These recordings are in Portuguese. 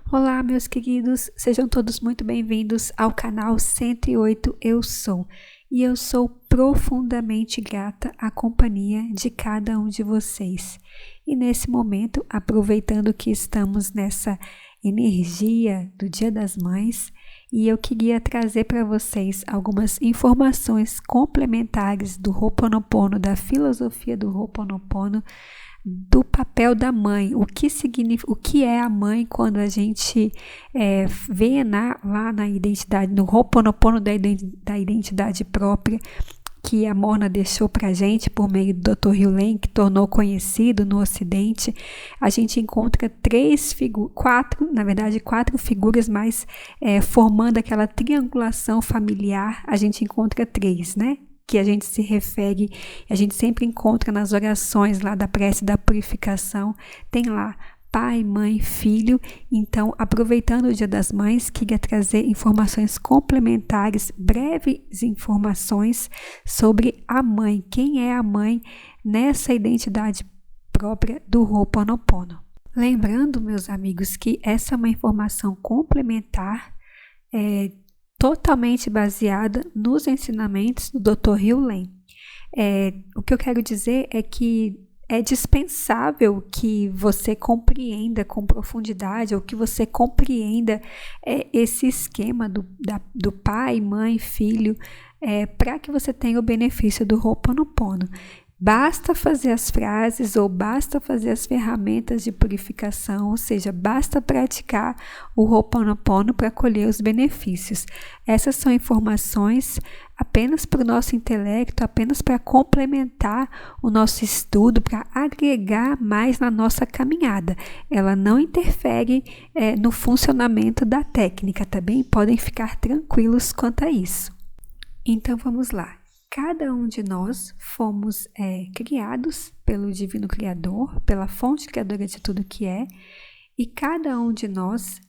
Olá, meus queridos, sejam todos muito bem-vindos ao canal 108 Eu Sou. E eu sou profundamente grata à companhia de cada um de vocês. E nesse momento, aproveitando que estamos nessa energia do Dia das Mães, e eu queria trazer para vocês algumas informações complementares do Ho'oponopono, da filosofia do Ho'oponopono, do papel da mãe, o que é a mãe quando a gente vê lá na identidade, no Ho'oponopono da identidade própria, que a Morna deixou para a gente por meio do Dr. Hugh Lane, que tornou conhecido no Ocidente. A gente encontra quatro figuras, mas formando aquela triangulação familiar, a gente encontra três, né? Que a gente se refere, a gente sempre encontra nas orações lá da prece da purificação, tem lá pai, mãe, filho. Então, aproveitando o Dia das Mães, queria trazer informações complementares, breves informações sobre a mãe, quem é a mãe nessa identidade própria do Ho'oponopono. Lembrando, meus amigos, que essa é uma informação complementar, totalmente baseada nos ensinamentos do Dr. Hugh Lane. O que eu quero dizer é que é dispensável que você compreenda com profundidade, ou que você compreenda esse esquema do pai, mãe, filho, para que você tenha o benefício do Ho'oponopono. Basta fazer as frases ou basta fazer as ferramentas de purificação, ou seja, basta praticar o Ho'oponopono para colher os benefícios. Essas são informações apenas para o nosso intelecto, apenas para complementar o nosso estudo, para agregar mais na nossa caminhada. Ela não interfere no funcionamento da técnica, tá bem? Podem ficar tranquilos quanto a isso. Então vamos lá. Cada um de nós fomos criados pelo Divino Criador, pela fonte criadora de tudo que é, e cada um de nós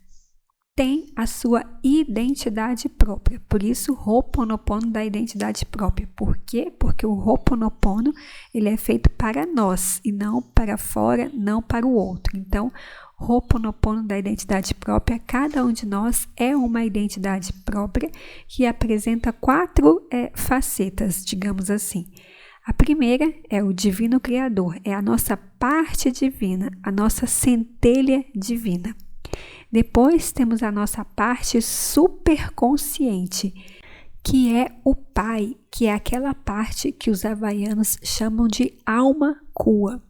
tem a sua identidade própria. Por isso, o Ho'oponopono da identidade própria. Por quê? Porque o Ho'oponopono ele é feito para nós e não para fora, não para o outro. Então, Ho'oponopono da identidade própria, cada um de nós é uma identidade própria que apresenta quatro facetas, digamos assim. A primeira é o Divino Criador, é a nossa parte divina, a nossa centelha divina. Depois temos a nossa parte superconsciente, que é o Pai, que é aquela parte que os havaianos chamam de alma Kua.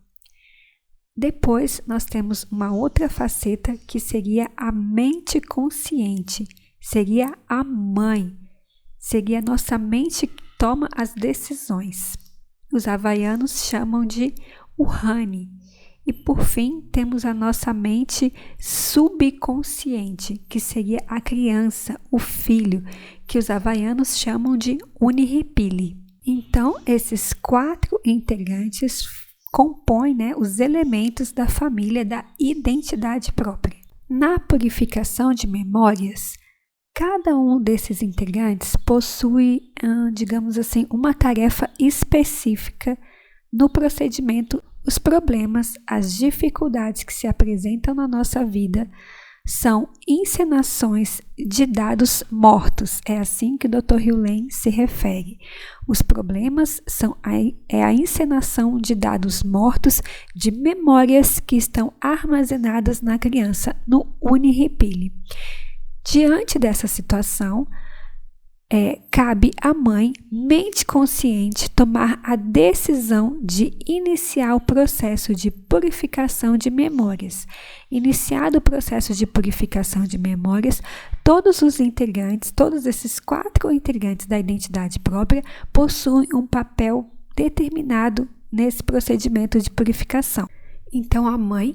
Depois nós temos uma outra faceta que seria a mente consciente, seria a mãe, seria a nossa mente que toma as decisões. Os havaianos chamam de Uhane. E por fim, temos a nossa mente subconsciente, que seria a criança, o filho, que os havaianos chamam de Unihipili. Então, esses quatro integrantes compõem, os elementos da família da identidade própria. Na purificação de memórias, cada um desses integrantes possui, digamos assim, uma tarefa específica no procedimento. Os problemas, as dificuldades que se apresentam na nossa vida são encenações de dados mortos. É assim que o Dr. Hugh Lane se refere. Os problemas são a encenação de dados mortos, de memórias que estão armazenadas na criança, no Unihipili. Diante dessa situação, cabe à mãe, mente consciente, tomar a decisão de iniciar o processo de purificação de memórias. Iniciado o processo de purificação de memórias, todos esses quatro integrantes da identidade própria possuem um papel determinado nesse procedimento de purificação. Então, a mãe,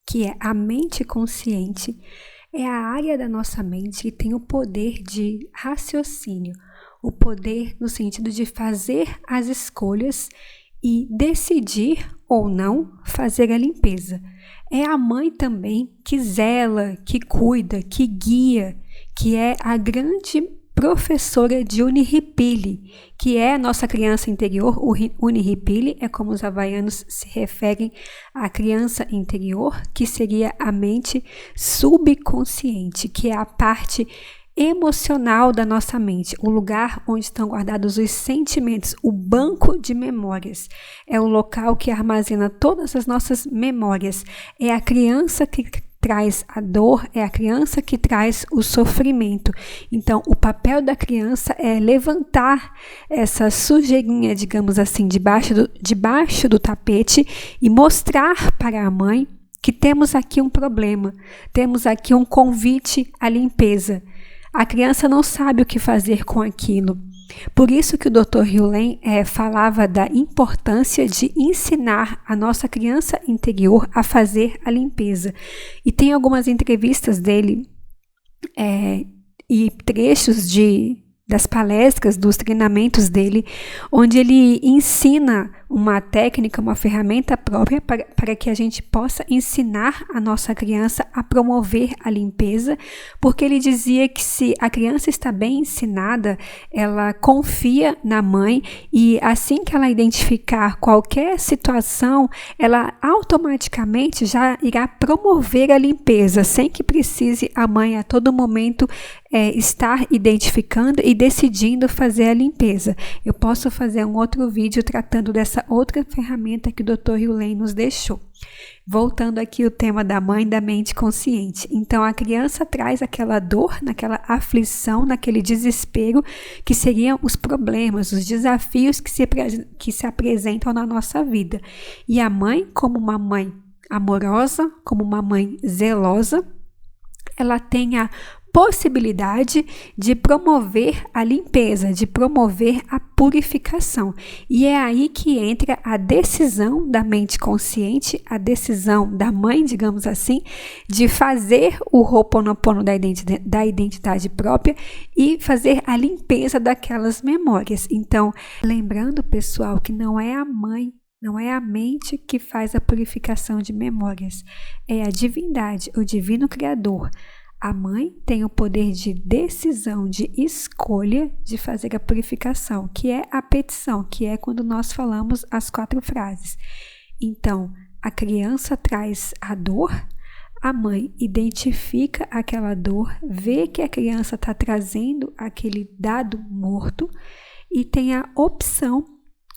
que é a mente consciente, é a área da nossa mente que tem o poder de raciocínio, o poder no sentido de fazer as escolhas e decidir ou não fazer a limpeza. É a mãe também que zela, que cuida, que guia, que é a grande professora de Uniripili, que é a nossa criança interior. O Uniripili é como os havaianos se referem à criança interior, que seria a mente subconsciente, que é a parte emocional da nossa mente, o lugar onde estão guardados os sentimentos, o banco de memórias. É o local que armazena todas as nossas memórias. É a criança que traz a dor, é a criança que traz o sofrimento. Então, o papel da criança é levantar essa sujeirinha, digamos assim, debaixo do tapete e mostrar para a mãe que temos aqui um problema, temos aqui um convite à limpeza. A criança não sabe o que fazer com aquilo. Por isso que o Dr. Hugh falava da importância de ensinar a nossa criança interior a fazer a limpeza. E tem algumas entrevistas dele e trechos das palestras, dos treinamentos dele, onde ele ensina uma técnica, uma ferramenta própria para que a gente possa ensinar a nossa criança a promover a limpeza, porque ele dizia que se a criança está bem ensinada, ela confia na mãe e assim que ela identificar qualquer situação, ela automaticamente já irá promover a limpeza, sem que precise a mãe a todo momento estar identificando e decidindo fazer a limpeza. Eu posso fazer um outro vídeo tratando dessa outra ferramenta que o Dr. Hugh nos deixou. Voltando aqui ao tema da mãe da mente consciente. Então, a criança traz aquela dor, naquela aflição, naquele desespero, que seriam os problemas, os desafios que se apresentam na nossa vida. E a mãe, como uma mãe amorosa, como uma mãe zelosa, ela tem a possibilidade de promover a limpeza, de promover a purificação. E é aí que entra a decisão da mente consciente, a decisão da mãe, digamos assim, de fazer o Ho'oponopono da identidade própria e fazer a limpeza daquelas memórias. Então, lembrando, pessoal, que não é a mãe, não é a mente que faz a purificação de memórias, é a divindade, o divino criador. A mãe tem o poder de decisão, de escolha de fazer a purificação, que é a petição, que é quando nós falamos as 4 frases. Então, a criança traz a dor, a mãe identifica aquela dor, vê que a criança está trazendo aquele dado morto e tem a opção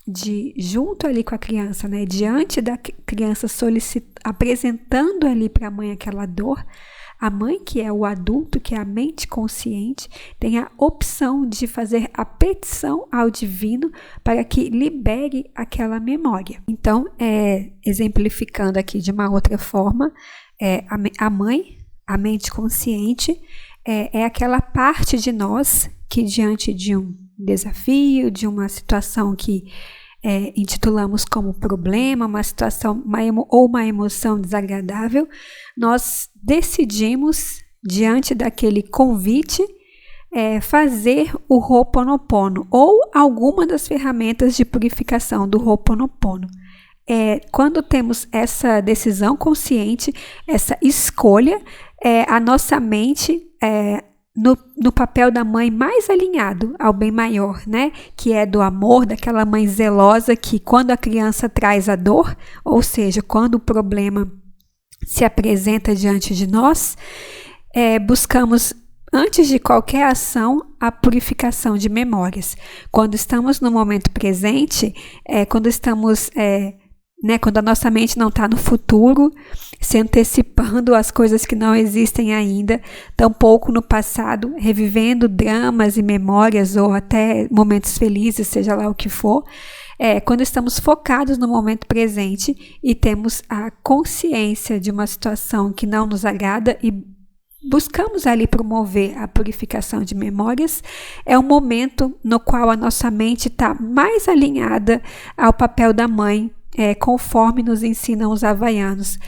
de, junto ali com a criança, né, diante da criança apresentando ali para a mãe aquela dor, a mãe, que é o adulto, que é a mente consciente, tem a opção de fazer a petição ao divino para que libere aquela memória. Então, exemplificando aqui de uma outra forma, a mãe, a mente consciente, é aquela parte de nós que, diante de um desafio, de uma situação que intitulamos como problema, uma situação ou uma emoção desagradável, nós decidimos, diante daquele convite, fazer o Ho'oponopono ou alguma das ferramentas de purificação do Ho'oponopono. Quando temos essa decisão consciente, essa escolha, a nossa mente no papel da mãe mais alinhado ao bem maior, né? Que é do amor, daquela mãe zelosa que quando a criança traz a dor, ou seja, quando o problema se apresenta diante de nós, buscamos, antes de qualquer ação, a purificação de memórias. Quando estamos no momento presente, quando estamos... quando a nossa mente não está no futuro, se antecipando às coisas que não existem ainda, tampouco no passado, revivendo dramas e memórias ou até momentos felizes, seja lá o que for, quando estamos focados no momento presente e temos a consciência de uma situação que não nos agrada e buscamos ali promover a purificação de memórias, é um momento no qual a nossa mente está mais alinhada ao papel da mãe, conforme nos ensinam os havaianos,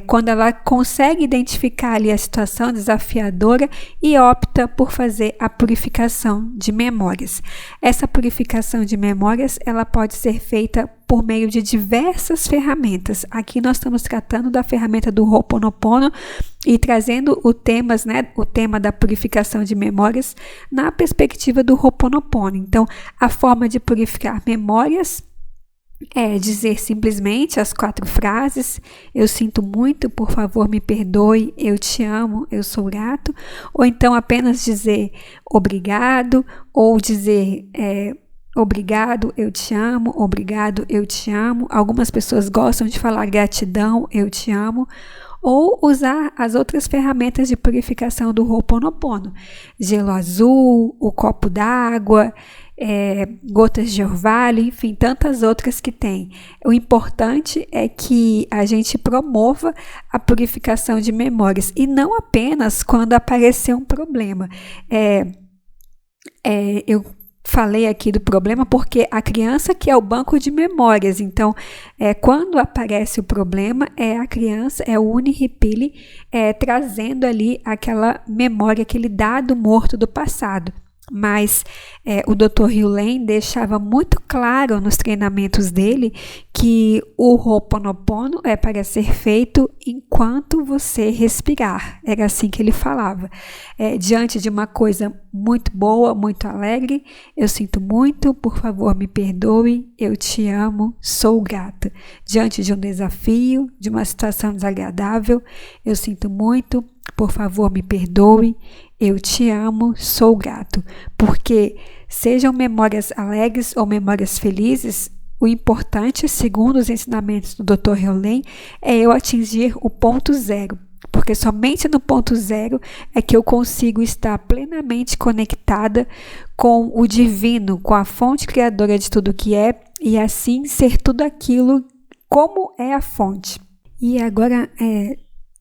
quando ela consegue identificar ali a situação desafiadora e opta por fazer a purificação de memórias. Essa purificação de memórias, ela pode ser feita por meio de diversas ferramentas. Aqui nós estamos tratando da ferramenta do Ho'oponopono e trazendo o tema da purificação de memórias na perspectiva do Ho'oponopono. Então, a forma de purificar memórias é dizer simplesmente as 4 frases: eu sinto muito, por favor me perdoe, eu te amo, eu sou grato. Ou então apenas dizer obrigado, ou dizer obrigado, eu te amo, obrigado, eu te amo. Algumas pessoas gostam de falar gratidão, eu te amo. Ou usar as outras ferramentas de purificação do Ho'oponopono: gelo azul, o copo d'água, gotas de orvalho, enfim, tantas outras que tem. O importante é que a gente promova a purificação de memórias e não apenas quando aparecer um problema. Eu falei aqui do problema porque a criança que é o banco de memórias. Então, quando aparece o problema, a criança, o Unihipili, trazendo ali aquela memória, aquele dado morto do passado. Mas o Dr. Hugh deixava muito claro nos treinamentos dele que o Ho'oponopono é para ser feito enquanto você respirar. Era assim que ele falava. Diante de uma coisa muito boa, muito alegre: eu sinto muito, por favor me perdoe, eu te amo, sou grata. Diante de um desafio, de uma situação desagradável: eu sinto muito, por favor me perdoe, eu te amo, sou grato. Porque sejam memórias alegres ou memórias felizes, o importante, segundo os ensinamentos do Dr. Hugh, é eu atingir o ponto zero. Porque somente no ponto zero é que eu consigo estar plenamente conectada com o divino, com a fonte criadora de tudo que é, e assim ser tudo aquilo como é a fonte. E agora,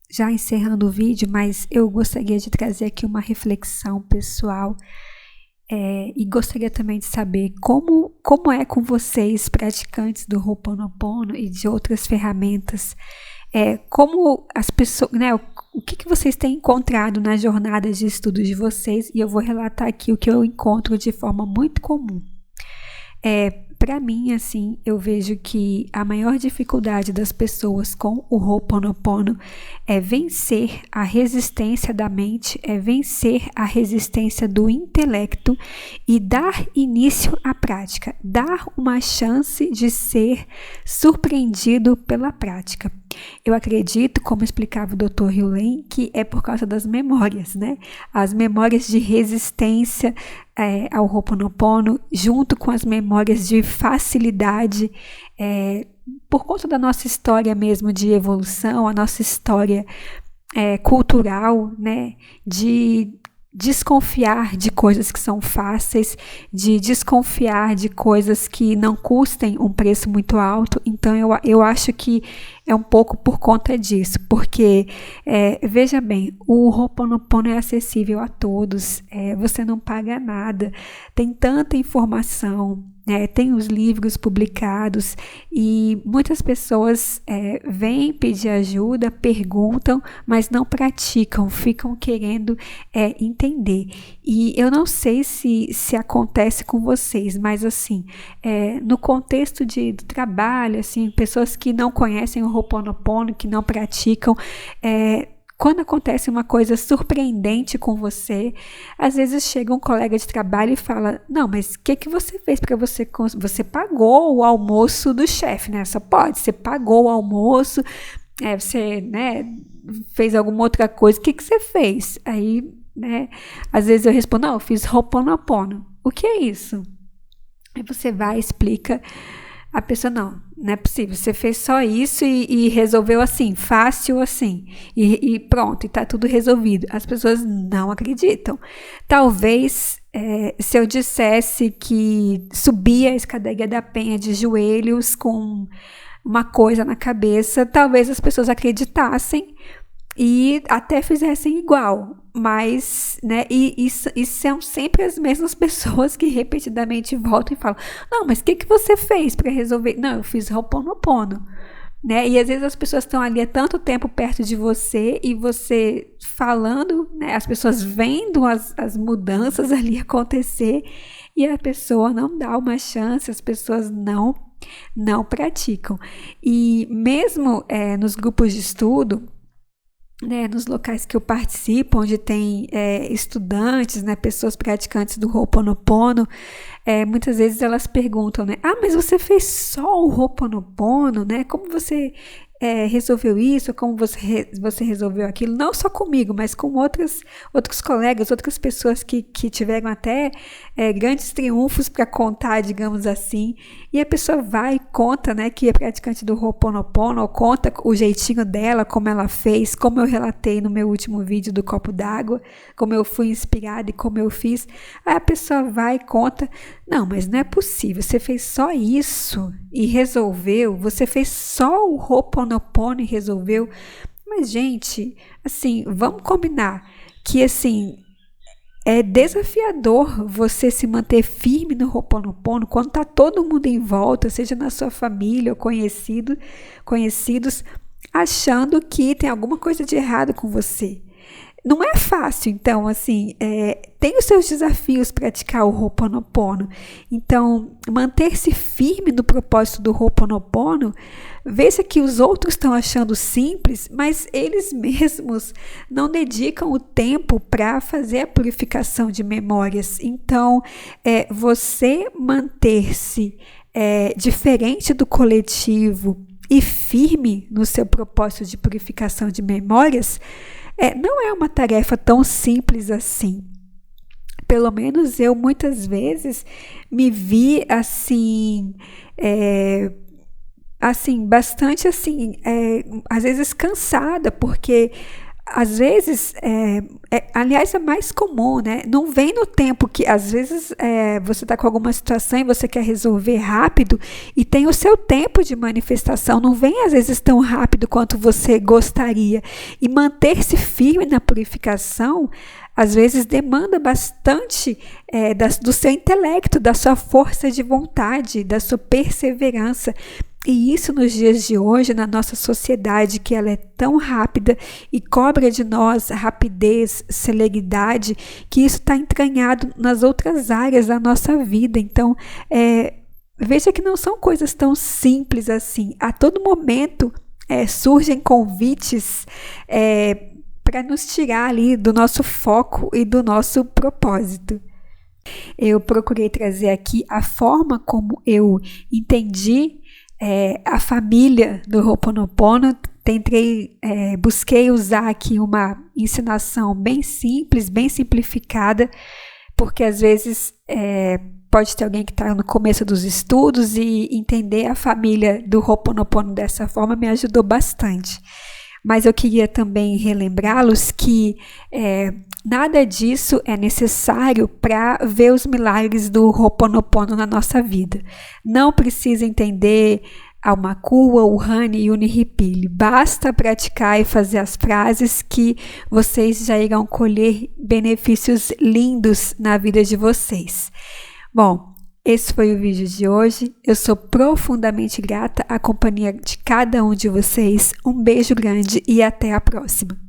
já encerrando o vídeo, mas eu gostaria de trazer aqui uma reflexão pessoal e gostaria também de saber como é com vocês, praticantes do Ho'oponopono e de outras ferramentas, como as pessoas, o que vocês têm encontrado nas jornadas de estudo de vocês, e eu vou relatar aqui o que eu encontro de forma muito comum. Para mim, assim, eu vejo que a maior dificuldade das pessoas com o Ho'oponopono é vencer a resistência da mente, é vencer a resistência do intelecto e dar início à prática, dar uma chance de ser surpreendido pela prática. Eu acredito, como explicava o Dr. Hugh, que é por causa das memórias, né? As memórias de resistência ao Ho'oponopono, junto com as memórias de facilidade, por conta da nossa história mesmo de evolução, a nossa história cultural, né? De desconfiar de coisas que são fáceis, de desconfiar de coisas que não custem um preço muito alto. Então eu acho que é um pouco por conta disso, porque veja bem, o Ho'oponopono é acessível a todos, você não paga nada, tem tanta informação, tem os livros publicados e muitas pessoas vêm pedir ajuda, perguntam, mas não praticam, ficam querendo entender. E eu não sei se acontece com vocês, mas assim, no contexto de trabalho, assim, pessoas que não conhecem o Ho'oponopono, que não praticam, quando acontece uma coisa surpreendente com você, às vezes chega um colega de trabalho e fala: não, mas o que você fez para você pagou o almoço do chefe, né? Só pode, você pagou o almoço, você, né, fez alguma outra coisa, o que você fez? Aí, né, às vezes eu respondo: não, eu fiz Ho'oponopono. O que é isso? Aí você vai e explica. A pessoa: não é possível, você fez só isso e resolveu assim, fácil assim, e pronto, e tá tudo resolvido. As pessoas não acreditam. Talvez, se eu dissesse que subia a escadaria da Penha de joelhos com uma coisa na cabeça, talvez as pessoas acreditassem, e até fizessem igual, mas, né, e são sempre as mesmas pessoas que repetidamente voltam e falam, não, mas o que você fez para resolver? Não, eu fiz Ho'oponopono, né, e às vezes as pessoas estão ali há tanto tempo perto de você e você falando, né, as pessoas vendo as mudanças ali acontecer e a pessoa não dá uma chance, as pessoas não praticam. E mesmo nos grupos de estudo, né, nos locais que eu participo, onde tem estudantes, né, pessoas praticantes do Ho'oponopono, muitas vezes elas perguntam, né, mas você fez só o Ho'oponopono, né, como você resolveu isso, como você resolveu aquilo, não só comigo, mas com outros colegas, outras pessoas que tiveram até grandes triunfos para contar, digamos assim, e a pessoa vai e conta, né, que é praticante do Ho'oponopono, ou conta o jeitinho dela, como ela fez, como eu relatei no meu último vídeo do copo d'água, como eu fui inspirada e como eu fiz. Aí a pessoa vai e conta, não, mas não é possível, você fez só isso e resolveu, você fez só o Ho'oponopono e resolveu. Mas, gente, assim, vamos combinar que, assim, é desafiador você se manter firme no Ho'oponopono quando está todo mundo em volta, seja na sua família ou conhecidos, achando que tem alguma coisa de errado com você. Não é fácil, então, assim, tem os seus desafios praticar o Ho'oponopono. Então, manter-se firme no propósito do Ho'oponopono, veja que os outros estão achando simples, mas eles mesmos não dedicam o tempo para fazer a purificação de memórias. Então, você manter-se diferente do coletivo e firme no seu propósito de purificação de memórias, não é uma tarefa tão simples assim. Pelo menos eu muitas vezes me vi assim, bastante assim, às vezes cansada, porque às vezes, aliás, é mais comum, né? Não vem no tempo que, às vezes, você está com alguma situação e você quer resolver rápido e tem o seu tempo de manifestação. Não vem, às vezes, tão rápido quanto você gostaria. E manter-se firme na purificação, às vezes, demanda bastante do seu intelecto, da sua força de vontade, da sua perseverança. E isso nos dias de hoje, na nossa sociedade, que ela é tão rápida e cobra de nós rapidez, celeridade, que isso está entranhado nas outras áreas da nossa vida. Então, veja que não são coisas tão simples assim. A todo momento surgem convites para nos tirar ali do nosso foco e do nosso propósito. Eu procurei trazer aqui a forma como eu entendi a família do Ho'oponopono. Busquei usar aqui uma ensinação bem simples, bem simplificada, porque às vezes pode ter alguém que está no começo dos estudos e entender a família do Ho'oponopono dessa forma me ajudou bastante. Mas eu queria também relembrá-los que nada disso é necessário para ver os milagres do Ho'oponopono na nossa vida. Não precisa entender Aumakua, Uhane e Unihipili. Basta praticar e fazer as frases que vocês já irão colher benefícios lindos na vida de vocês. Bom, esse foi o vídeo de hoje. Eu sou profundamente grata à companhia de cada um de vocês. Um beijo grande e até a próxima.